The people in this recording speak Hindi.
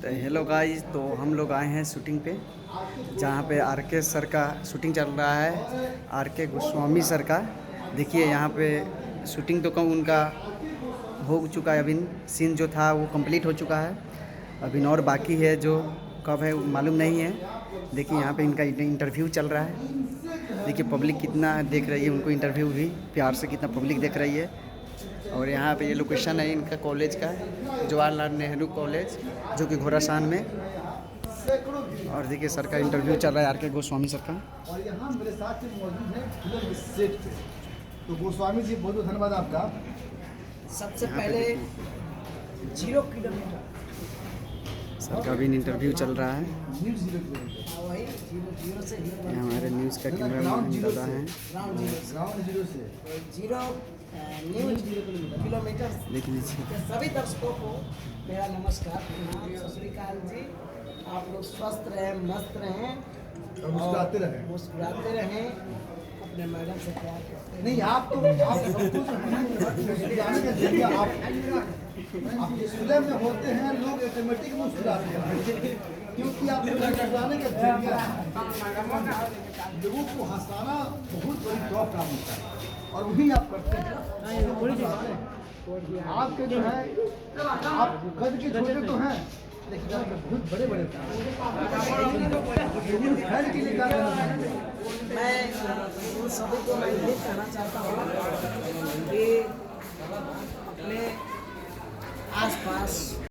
तो हेलो गाइस, तो हम लोग आए हैं शूटिंग पे, जहाँ पे आर.के. सर का शूटिंग चल रहा है। आर.के. गोस्वामी सर का। देखिए यहाँ पे शूटिंग तो कम उनका हो चुका है। अभी सीन जो था वो कंप्लीट हो चुका है। अभी और बाकी है, जो कब है मालूम नहीं है। देखिए यहाँ पे इनका इंटरव्यू चल रहा है। देखिए पब्लिक कितना देख रही है उनको, इंटरव्यू भी प्यार से कितना पब्लिक देख रही है। और यहाँ पे ये लोकेशन है इनका कॉलेज का, जवाहरलाल नेहरू कॉलेज, जो कि घोड़ासान में। और देखिए सर का इंटरव्यू चल रहा है, आर.के. गोस्वामी सर का। और यहाँ मेरे साथ मौजूद है फिल्म सेट पे। तो गोस्वामी जी बहुत बहुत धन्यवाद आपका। सबसे पहले 0 किलोमीटर सर का भी इंटरव्यू चल रहा है। न्यूज़ 0 किलोमीटर वही 0 से ये हमारे न्यूज़ का कैमरामैन दादा हैं। ग्राउंड जीरो से 0 न्यूज किलोमीटर देख लीजिए। के सभी दर्शकों को मेरा नमस्कार, प्रणाम, सत श्री अकाल जी। आप लोग स्वस्थ रहें, मस्त रहें और मुस्कुराते रहें। मुस्कुराते रहें। अपने मैडम से प्यार करते रहें। नहीं, आप सबको जाने का जरिया आप जिस फिल्म में होते हैं लोग ऑटोमेटिक मुस्कुराते हैं, क्योंकि आप मुस्कुराने का जरिया लोगों को हंसाना बहुत बड़ी टॉप काम होता है, और वही आप करते हैं। आपके जो है, आप कद के छोटे तो हैं लेकिन आप बहुत बड़े बड़े फैन के लिए क्या कहना चाहेंगे? मैं उन सभी को मैं यही कहना चाहता हूँ कि अपने आसपास